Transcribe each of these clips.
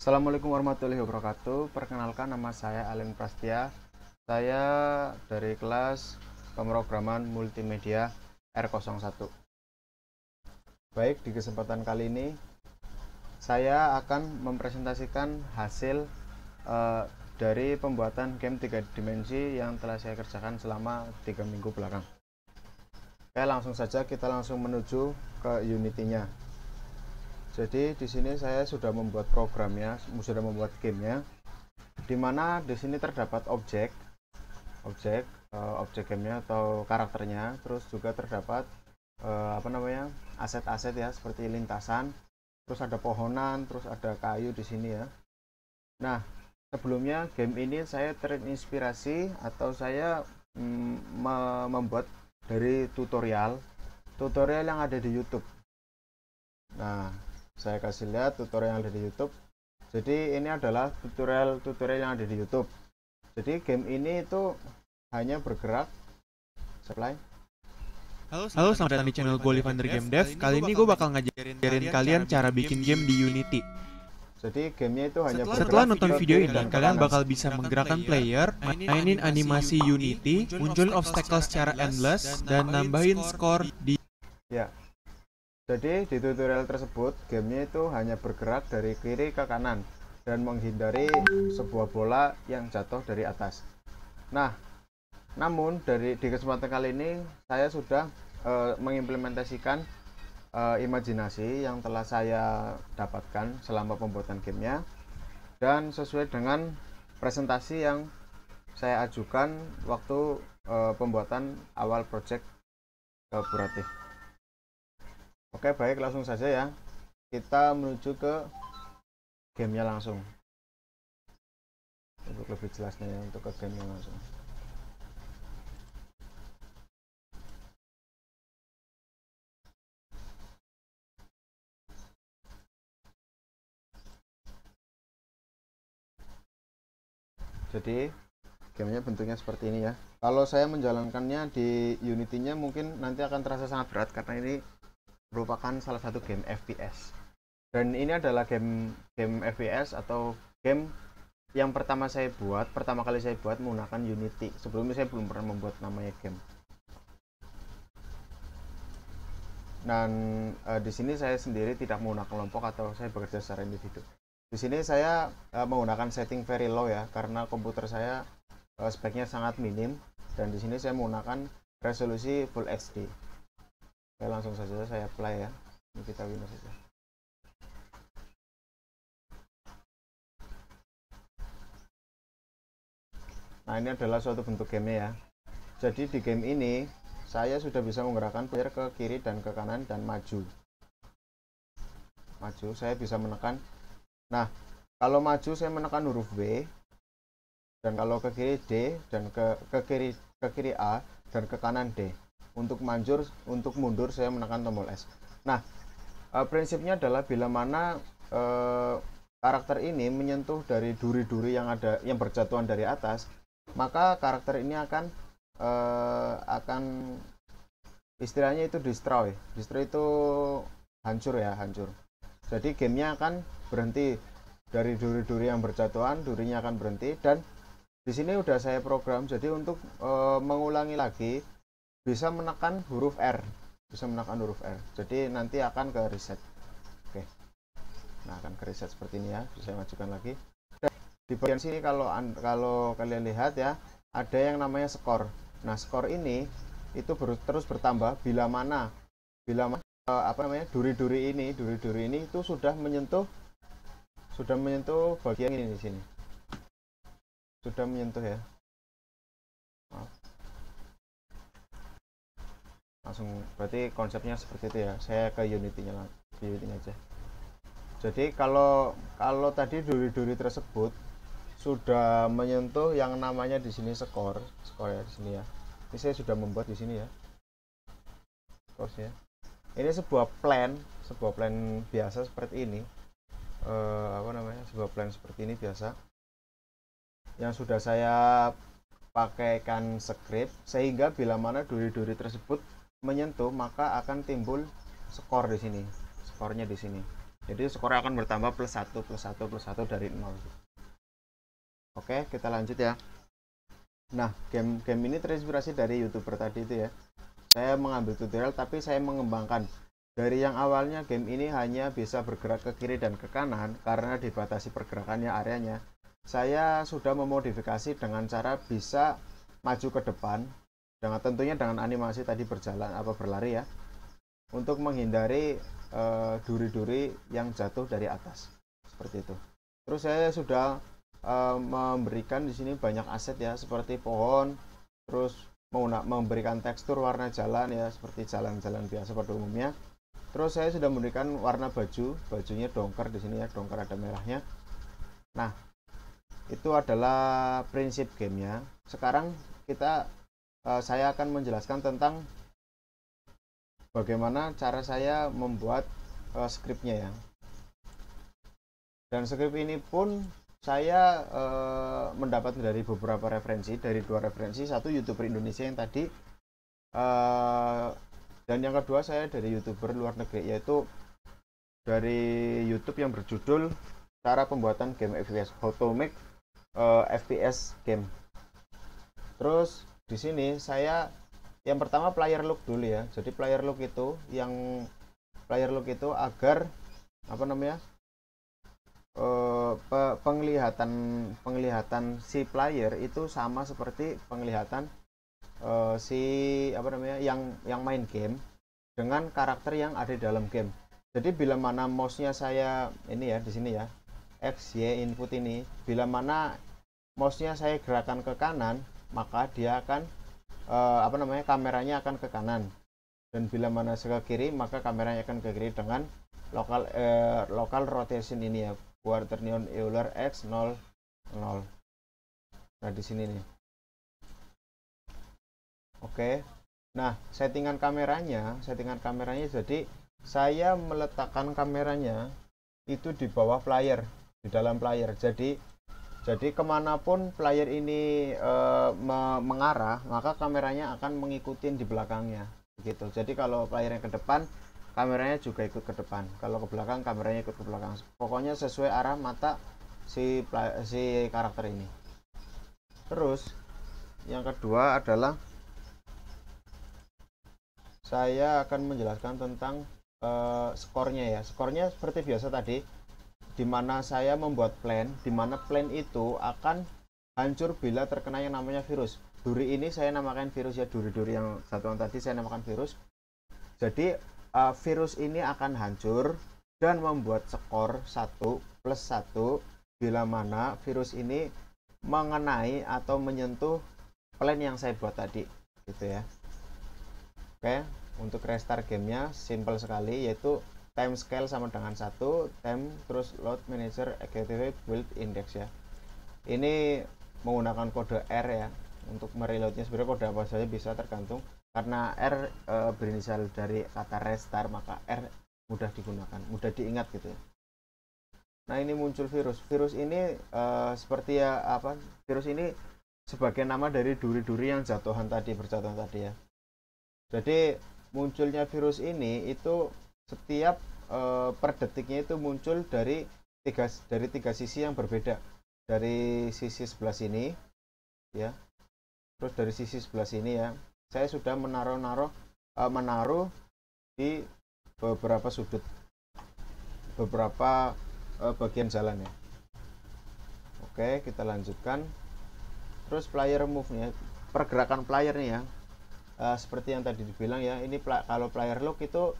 Assalamualaikum warahmatullahi wabarakatuh. Perkenalkan, nama saya Alin Prastia. Saya dari kelas pemrograman multimedia R01. Baik, di kesempatan kali ini saya akan mempresentasikan hasil dari pembuatan game 3 dimensi yang telah saya kerjakan selama 3 minggu belakang. Oke, langsung saja kita langsung menuju ke Unity-nya. Jadi di sini saya sudah membuat programnya, sudah membuat gamenya, dimana di sini terdapat objek gamenya atau karakternya, terus juga terdapat aset-aset ya, seperti lintasan, terus ada pohonan, terus ada kayu di sini ya. Nah, sebelumnya game ini saya terinspirasi atau saya membuat dari tutorial yang ada di YouTube. Nah, saya kasih lihat tutorial yang ada di YouTube. Jadi ini adalah tutorial yang ada di YouTube. Jadi game ini itu hanya bergerak supply. Halo, selamat datang di channel gue Livander Game Dev. Kali ini gue bakal ngajarin kalian cara bikin game di Unity. Jadi gamenya itu hanya bergerak. Setelah nonton video ini, kalian bakal bisa menggerakkan player, mainin animasi Unity, munculin obstacle secara endless, dan nambahin skor di... Ya, jadi di tutorial tersebut gamenya itu hanya bergerak dari kiri ke kanan dan menghindari sebuah bola yang jatuh dari atas. Nah, namun di kesempatan kali ini saya sudah mengimplementasikan imajinasi yang telah saya dapatkan selama pembuatan gamenya, dan sesuai dengan presentasi yang saya ajukan waktu pembuatan awal project kolaboratif. Oke, baik, langsung saja ya, kita menuju ke gamenya langsung. Untuk lebih jelasnya ya, untuk ke gamenya langsung. Jadi gamenya bentuknya seperti ini ya. Kalau saya menjalankannya di Unity-nya mungkin nanti akan terasa sangat berat karena ini merupakan salah satu game FPS. Dan ini adalah game FPS atau game yang pertama kali saya buat menggunakan Unity. Sebelumnya saya belum pernah membuat namanya game. Dan di sini saya sendiri tidak menggunakan kelompok atau saya bekerja secara individu. Di sini saya menggunakan setting very low ya, karena komputer saya speknya sangat minim, dan di sini saya menggunakan resolusi Full HD. Oke, langsung saja saya play ya. Ini kita Windows saja. Nah, ini adalah suatu bentuk game ya. Jadi di game ini saya sudah bisa menggerakkan player ke kiri dan ke kanan dan maju. Saya bisa menekan. Nah, kalau maju saya menekan huruf B, dan kalau ke kiri D, dan ke kiri A, dan ke kanan D. Untuk mundur saya menekan tombol S. Nah, prinsipnya adalah bila mana karakter ini menyentuh dari duri-duri yang berjatuhan dari atas, maka karakter ini akan istilahnya itu destroy itu hancur. Jadi gamenya akan berhenti dari duri-duri yang berjatuhan, durinya akan berhenti. Dan di sini udah saya program, jadi untuk mengulangi lagi bisa menekan huruf R, jadi nanti akan ke reset. Oke, nah akan ke reset seperti ini ya. Bisa saya majukan lagi. Dan di bagian sini kalau kalian lihat ya, ada yang namanya skor. Nah, skor ini itu terus bertambah bila mana duri-duri ini itu sudah menyentuh bagian ini di sini. Sudah menyentuh ya. Maaf. Langsung, berarti konsepnya seperti itu ya. Saya ke Unity-nya aja. Jadi kalau tadi duri-duri tersebut sudah menyentuh yang namanya di sini skor ya di sini ya. Ini saya sudah membuat di sini ya. Ya. Ini sebuah plan biasa seperti ini. Sebuah plan seperti ini biasa. Yang sudah saya pakaikan script sehingga bila mana duri-duri tersebut menyentuh, maka akan timbul skor di sini. Skornya di sini. Jadi skornya akan bertambah plus 1 plus 1 plus 1 dari 0. Oke, kita lanjut ya. Nah, game ini terinspirasi dari YouTuber tadi itu ya. Saya mengambil tutorial tapi saya mengembangkan. Dari yang awalnya game ini hanya bisa bergerak ke kiri dan ke kanan karena dibatasi pergerakannya areanya. Saya sudah memodifikasi dengan cara bisa maju ke depan dengan tentunya dengan animasi tadi berjalan apa berlari ya. Untuk menghindari duri-duri yang jatuh dari atas. Seperti itu. Terus saya sudah memberikan di sini banyak aset ya seperti pohon, terus memberikan tekstur warna jalan ya seperti jalan-jalan biasa pada umumnya. Terus saya sudah memberikan warna bajunya dongker di sini ya, dongker ada merahnya. Nah, itu adalah prinsip gamenya. Sekarang saya akan menjelaskan tentang bagaimana cara saya membuat skripnya ya. Dan skrip ini pun saya mendapat dari beberapa referensi, dari 2 referensi, satu YouTuber Indonesia yang tadi dan yang kedua saya dari YouTuber luar negeri, yaitu dari YouTube yang berjudul cara pembuatan game FPS, how to make FPS game. Terus di sini saya yang pertama player look dulu ya. Jadi player look itu agar apa namanya? Penglihatan si player itu sama seperti penglihatan si apa namanya yang main game dengan karakter yang ada di dalam game. Jadi bila mana mouse-nya saya ini ya di sini ya, X Y input ini, bila mana mouse-nya saya gerakan ke kanan, maka dia akan kameranya akan ke kanan. Dan bila mana saya ke kiri, maka kameranya akan ke kiri dengan local rotation ini ya, Quaternion Euler X00. Nah, di sini nih. Oke. Nah, settingan kameranya jadi saya meletakkan kameranya itu di bawah player, di dalam player. Jadi kemanapun player ini mengarah, maka kameranya akan mengikuti di belakangnya begitu. Jadi kalau playernya ke depan, kameranya juga ikut ke depan. Kalau ke belakang, kameranya ikut ke belakang. Pokoknya sesuai arah mata si karakter ini. Terus yang kedua adalah saya akan menjelaskan tentang skornya ya. Skornya seperti biasa tadi, dimana saya membuat plan, dimana plan itu akan hancur bila terkena yang namanya virus. Duri ini saya namakan virus ya, duri-duri yang satuan tadi saya namakan virus. Jadi virus ini akan hancur dan membuat skor 1 plus 1 bila mana virus ini mengenai atau menyentuh plan yang saya buat tadi gitu ya. Oke, untuk restart gamenya simple sekali, yaitu time scale sama dengan 1, time terus load manager activate build index ya. Ini menggunakan kode R ya. Untuk mereloadnya sebenarnya kode apa saja bisa tergantung, karena R berinisial dari kata restart, maka R mudah digunakan, mudah diingat gitu ya. Nah, ini muncul virus ini seperti ya virus ini sebagai nama dari duri-duri yang berjatuhan tadi ya. Jadi munculnya virus ini itu setiap per detiknya itu muncul dari tiga sisi yang berbeda. Dari sisi sebelah sini ya, terus dari sisi sebelah sini ya. Saya sudah menaruh di beberapa sudut, beberapa bagian jalan ya. Oke, kita lanjutkan. Terus player move-nya, pergerakan player nih ya. Seperti yang tadi dibilang ya, ini kalau player look itu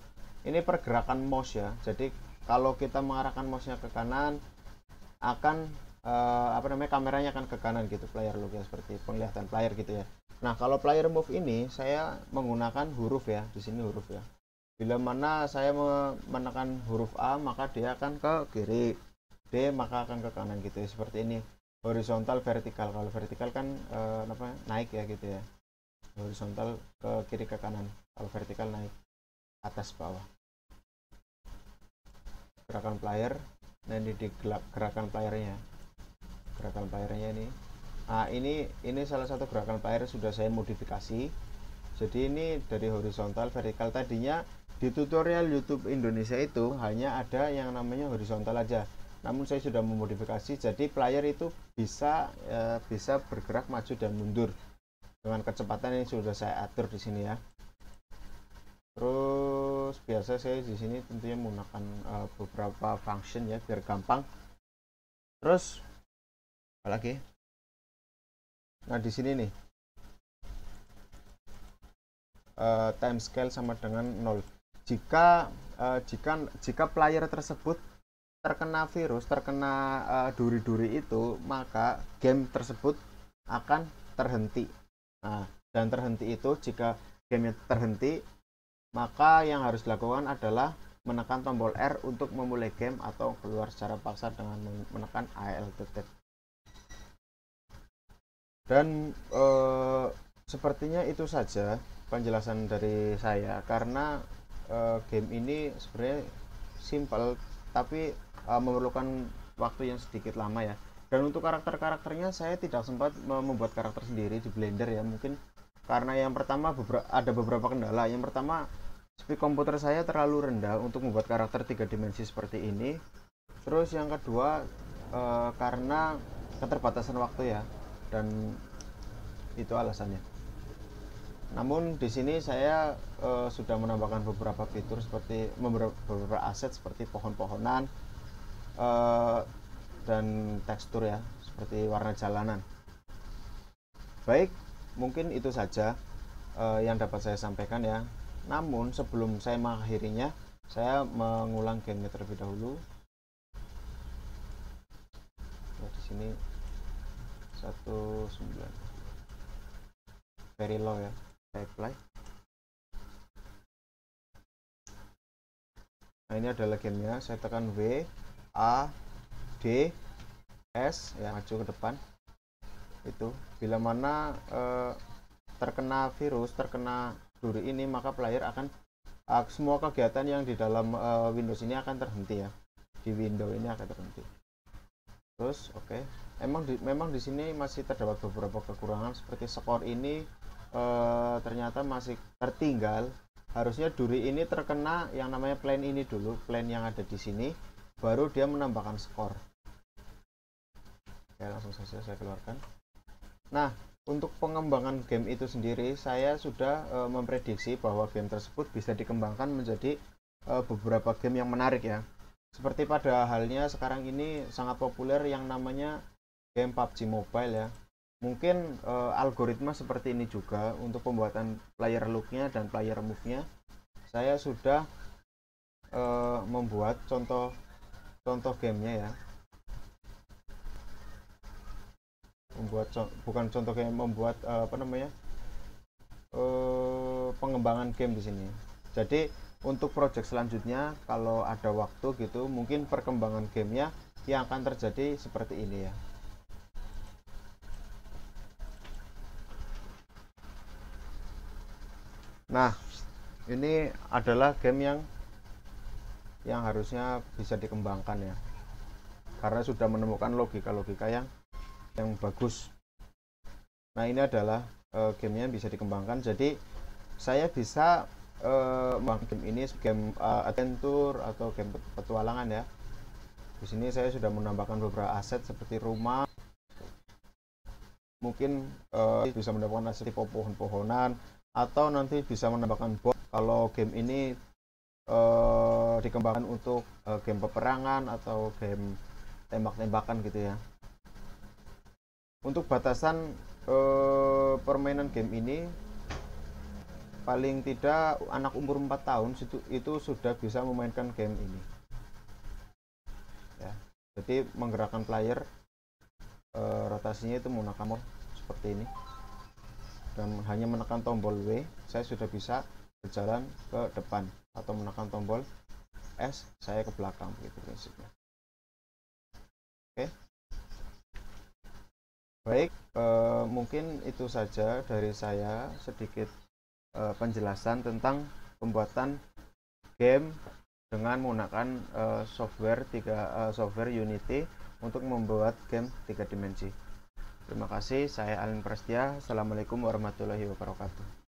ini pergerakan mouse ya. Jadi kalau kita mengarahkan mouse-nya ke kanan, akan kameranya akan ke kanan gitu, player look ya, seperti penglihatan player gitu ya. Nah, kalau player move ini saya menggunakan huruf ya, di sini huruf ya. Bila mana saya menekan huruf A, maka dia akan ke kiri, D maka akan ke kanan gitu ya, seperti ini. Horizontal, vertikal. Kalau vertikal kan naik ya gitu ya. Horizontal ke kiri ke kanan, kalau vertikal naik atas bawah. Gerakan player, nah ini di gerakan playernya ini. Nah, ini salah satu gerakan player sudah saya modifikasi. Jadi ini dari horizontal, vertikal, tadinya di tutorial YouTube Indonesia itu hanya ada yang namanya horizontal aja. Namun saya sudah memodifikasi jadi player itu bisa bergerak maju dan mundur dengan kecepatan yang sudah saya atur di sini ya. Terus biasa saya di sini tentunya menggunakan beberapa function ya biar gampang. Terus apa lagi? Nah di sini nih time scale sama dengan 0. Jika player tersebut terkena virus, terkena duri-duri itu, maka game tersebut akan terhenti. Nah, dan terhenti itu jika gamenya terhenti, maka yang harus dilakukan adalah menekan tombol R untuk memulai game atau keluar secara paksa dengan menekan ALT. Dan sepertinya itu saja penjelasan dari saya karena game ini sebenarnya simple tapi memerlukan waktu yang sedikit lama ya. Dan untuk karakternya saya tidak sempat membuat karakter sendiri di Blender ya, mungkin karena yang pertama ada beberapa kendala. Yang pertama, speed komputer saya terlalu rendah untuk membuat karakter 3 dimensi seperti ini. Terus yang kedua karena keterbatasan waktu ya, dan itu alasannya. Namun di sini saya sudah menambahkan beberapa fitur seperti beberapa aset seperti pohon-pohonan dan tekstur ya, seperti warna jalanan. Baik, mungkin itu saja yang dapat saya sampaikan ya. Namun sebelum saya mengakhirinya, saya mengulang gamenya terlebih dahulu. Nah, di sini 19 very low ya. Apply. Nah ini adalah gamenya, saya tekan W, A, D, S ya, maju ke depan. Itu bila mana terkena virus, terkena duri ini, maka player akan semua kegiatan yang di dalam Windows ini akan terhenti ya, di window ini akan terhenti. Terus oke. Memang di sini masih terdapat beberapa kekurangan seperti skor ini ternyata masih tertinggal. Harusnya duri ini terkena yang namanya plane ini dulu, plane yang ada di sini, baru dia menambahkan skor. Oke, langsung saja saya keluarkan. Nah, untuk pengembangan game itu sendiri, saya sudah memprediksi bahwa game tersebut bisa dikembangkan menjadi beberapa game yang menarik ya. Seperti pada halnya sekarang ini sangat populer yang namanya game PUBG Mobile ya. Mungkin algoritma seperti ini juga untuk pembuatan player look-nya dan player move-nya. Saya sudah membuat contoh gamenya ya. Membuat pengembangan game di sini. Jadi untuk project selanjutnya kalau ada waktu gitu, mungkin perkembangan gamenya yang akan terjadi seperti ini ya. Nah, ini adalah game yang harusnya bisa dikembangkan ya, karena sudah menemukan logika-logika yang bagus. Nah, ini adalah gamenya yang bisa dikembangkan. Jadi saya bisa game ini game adventure atau game petualangan ya. Di sini saya sudah menambahkan beberapa aset seperti rumah. Mungkin bisa mendapatkan aset pohon-pohonan, atau nanti bisa menambahkan bot kalau game ini dikembangkan untuk game peperangan atau game tembak-tembakan gitu ya. Untuk batasan permainan game ini paling tidak anak umur 4 tahun itu sudah bisa memainkan game ini ya. Jadi menggerakkan player, rotasinya itu menggunakan mode seperti ini, dan hanya menekan tombol W saya sudah bisa berjalan ke depan, atau menekan tombol S saya ke belakang, begitu prinsipnya. Oke. Baik, mungkin itu saja dari saya, sedikit penjelasan tentang pembuatan game dengan menggunakan software Unity untuk membuat game 3 dimensi. Terima kasih, saya Alin Prastia. Assalamualaikum warahmatullahi wabarakatuh.